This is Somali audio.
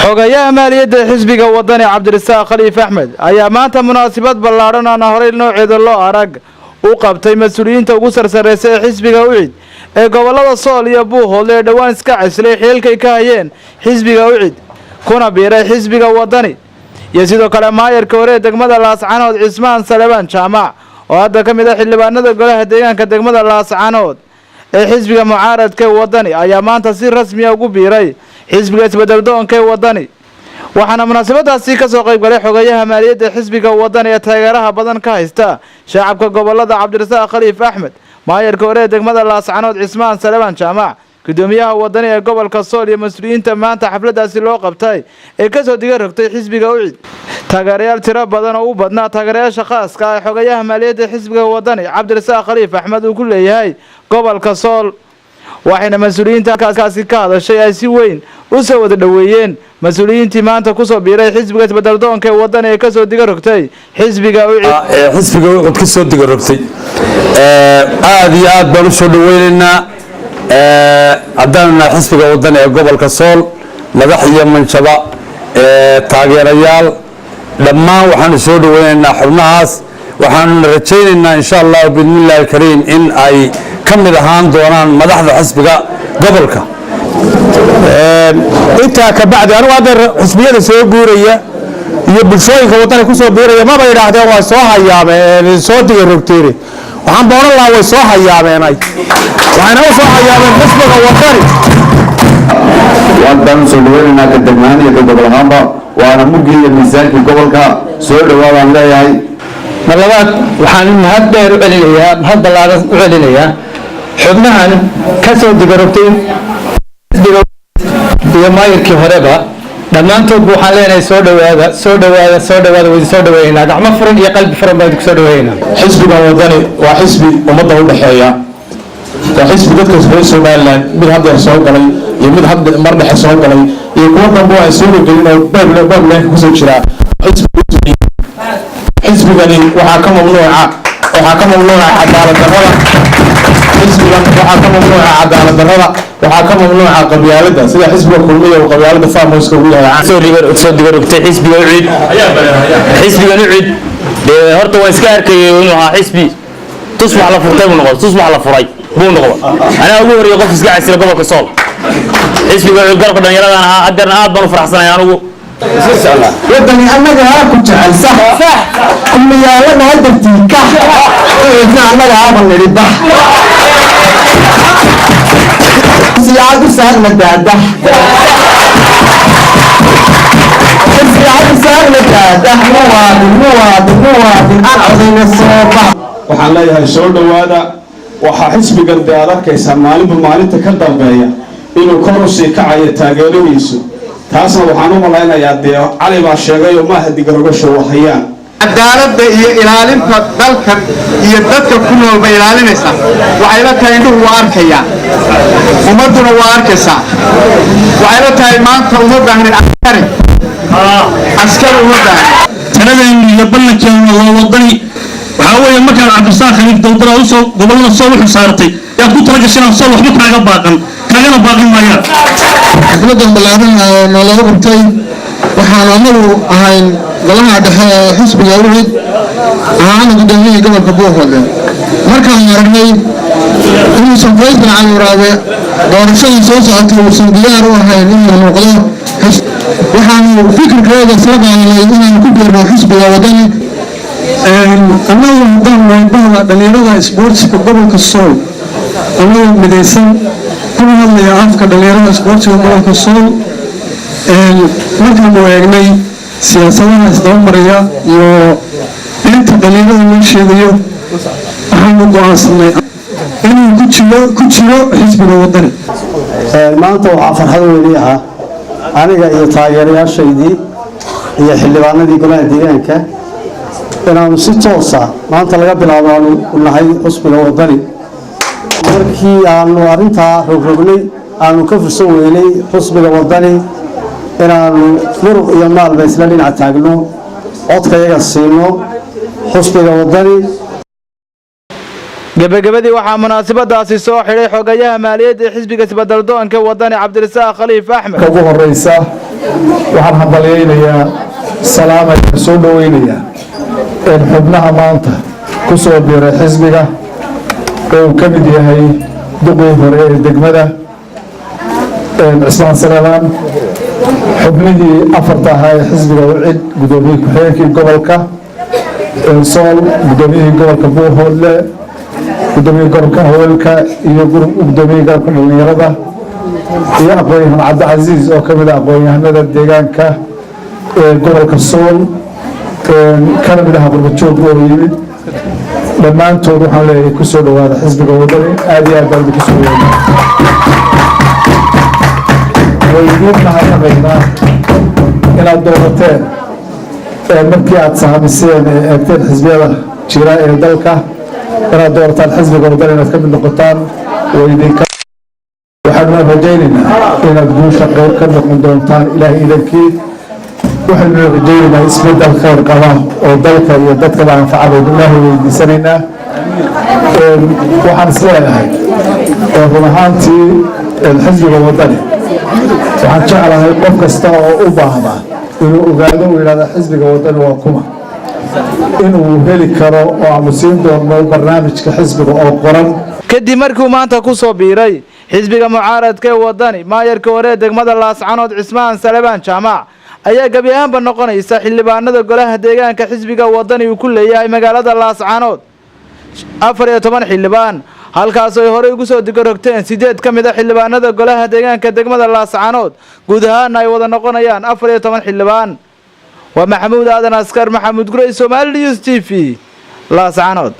xogayaha maaliyadda xisbiga wadani Cabdirasaaq Khaliif Axmed ayaa maanta munaasabad ballaaran oo horey nooceeda loo arag u qabtay mas'uuliyiinta ugu sarsareysay ee xisbiga UCID ee gobolada Sool iyo Buuhoodle ee dhawaan iska caslay xilkay ka hayeen xisbiga UCID kuna biiray xisbiga wadani iyo sidoo kale maayarka hore degmada Laascaanood Cismaan Salebaan Jaamac oo hadda ka mid ah xildhibaanada golaha deegaanka degmada Laascaanood ee xisbiga mucaaradka wadani ayaa maanta si rasmi ah ugu biiray xisbiga isbeddeldoonka ee wadani waxaana munaasabadaasi ka soo qayb galay xogayaha maaliyadda xisbiga wadani ee taageeraha badan ka haysta shacabka gobolada Cabdirasaaq Khaliif Axmed maayarka hore degmada Laascaanood Cismaan Salebaan Jaamac gudoomiyaha wadani ee gobolka Sool iyo mas'uuliyiinta maanta xafladaasi loo qabtay ee ka soo diga rogtay xisbiga UCID taageerayaal tiro badan oo u badnaa taageerayaasha khaaska ah xogayaha maaliyadda xisbiga wadani Cabdirasaaq Khaliif Axmed uu ku leeyahay gobolka Sool waxayna mas'uuliyiinta kaasi ka hadashay ay si weyn u soo wada dhaweeyeen mas'uuliyiintii maanta ku soo biiray xisbiga isbeddeldoonka ee wadani ee ka soo diga rogtay xisbiga UCID ka soo diga rogtay aad iyo aad baan u soo dhaweynaynaa haddana xisbiga wadani ee gobolka Sool madax iyo manshaba taageerayaal dhammaan waxaan soo dhaweynaynaa xubnahaas waxaan rajaynaynaa insha Allah bismillaahi kariim in ay kamid ahaan doonaan madaxda xisbiga gobolka inta ka bacdi anigu hadda xisbiyada soo guuraya iyo bulshooyinka wadani ku soo biiraya ma bay yiraahdeen waa soo hayaameen soo diga rogteen waxaan booran lahaa way soo hayaameenay waxaana u soo hayaameen xisbiga wadani waan soo dhaweynaa ka degmaan iyo gobolkaanba waana mugiyo miisaankii gobolka soo dhawaadaan leeyahay malabaad waxaan mahad dheer u celinayaa mahad ballaaran u celinayaa xubnahan ka soo digarogtay iyo maayirkii horeba dhammaantood waxaan leenahay soo dhawaada way soo dhaweynaa gacmo furan iyo qalbi furan baan ku soo dhaweynaa xisbiga wadani waa xisbi ummadda u dhaxeeya waa xisbi dadka reer Soomaaliland mid hadda soo galay iyo mid hadda mar dhexe soo galay iyo kuwa dambe ay soo gelin oo baableen ku soo jira xisbigani waxaa ka mamnuuca cadaalad darrada xisbigan waxaa ka mamnuuca cadaalad darrada waxaa ka mamnuuca qabyaaladda sida xisbiga kulmiye oo qabyaaladda faamoyska ugu yahay soo digarogtay xisbiga UCID xisbigan UCID horta waa iska arkayay inuu ahaa xisbi tusbax la furtay buu noqday tusbax la furay buu noqday anaa ugu horreeyay qof iska casira gobolka Sool xisbiga UCID garabka dhalinyarada ahaa haddana aad baan u faraxsanahay anigu wadani annaga ha ku jecel sax kumiyaalada hadartii ka annaga haba nidhi bax siyaadu saarna daada muwaadin aan codayna soo bax waxaan leeyahay soo dhawaada waxaa xisbigan dee aad arkaysaa maalinba maalinta ka dambeeya inuu kor u sii kacayo taageeradiisu taasna waxaan u malaynayaa dee cali baa sheegay oo maaha digarogasho wahayaan cadaaladda iyo ilaalinta dalkan iyo dadka ku nool bay ilaalinaysaa waxay la tahay indhuhu waa arkayaan ummadduna waa arkaysaa waxay la tahay maanta uma baahnin askari uma baahnin taladaynu iyo ballankeenu waa wadani waxaa weeye markaan Cabdirasaaq Khaliif dowladda u soo gobolada soo wuxuu saartay yaad ku talagashanaa soo waxba kaaga baaqan maayaan xafladan ballaaran oo lagu qabtay waxaan anagu ahayn golaha dhexe ee xisbiga UCID ahaana gudoomiyihii gobolka Buuhoodle markaan aragnay inuusan Faysal Cali Waraabe doorashadii soo socotay uusan diyaar u ahayn inuu noqdo waxaanu fikirkeeda isla qaadanay inaan ku biirno xisbiga wadani annagu haddaan waybaha dhalinyarada isboortiska gobolka Sool annagu midaysan kuna hadlaya afka dhalinyarada isboortiga gobolka Sool markaan eegnay siyaasadaha isdabamariya iyo inta dhalinyarada loo sheegayo waxaanu go'aansanay inuu ku jiro xisbiga wadani maanta waxaa farxad weyn ah aniga iyo taageerayaashaydii iyo xildhibaanadii golaha deegaanka inaanu si toos ah maanta laga bilaabo aanu nahay xisbiga wadani markii aanu arintaa rogrognay aanu ka fursan weynay xisbiga wadani inaanu muruq iyo maalba isla dhinac taagno codkayaga siino xisbiga wadani gabagabadii waxaa munaasabadaasi soo xidhay xogayaha maaliyadda xisbiga isbeddeldoonka wadani Cabdirasaaq Khaliif Axmed ugu horeysa waxaan hambalyaynayaa salaamaya soo dhaweynayaa xubnaha maanta ku soo biiray xisbiga oo uu ka mid yahay duqii hore ee degmada cismaan saleelaan xubnihii afarta ahaa ee xisbiga ucid gudoomiye ku-xigeenkii gobolka sool gudoomiyihii gobolka buuhoodle gudoomiye gobolka haweenka iyo gudoomiye gobolka dhalinyarada iyo aqoon-yahan cabdicasiis oo ka mid ah aqoon-yahanada deegaanka ee gobolka sool kana mid aha qurbajoog oo yimid dhammaantood waxaan leeyahay ku soo dhawaada xisbiga wadani aad iyo aad baan idinku soo weynaa waydiin mahadnaqaynaa inaad doonateen markii aad sahamiseen ee eegteen xisbiyada jira ee dalka inaad doorataan xisbiga wadani inaad ka mid noqotaan waydinka waxaanu rajaynaynaa inaad guusha qayb ka noqon doontaan ilaahay idankii waxaynu rajaynaynaa isbeddel khayr qaba oo dalka iyo dadkaba anfaca baynu ilaahay weydiisanaynaa waxaan isleeyahay run ahaantii xisbiga wadani waxaan jeclahay qof kasta oo u baahda inuu ogaado uu yidhahda xisbiga wadani waa kuma inuu heli karo oo aanu siin doono barnaamijka xisbiga oo qoran kadib markuu maanta ku soo biiray xisbiga mucaaradka ee wadani maayarka hore ee degmada laascanood cismaan salebaan jaamac ayaa gebi ahaanba noqonaysa xildhibaanada golaha deegaanka xisbiga wadani uu ku leeyahay magaalada laascanood 14 xildhibaan halkaas ay horey ugu soo digarogteen 8 ka mid ah xildhibaanada golaha deegaanka degmada laascanood guud ahaan ay wada noqonayaan 14 xildhibaan waa maxamuud aadan askar maxamuud gurey Somali News TV laascanood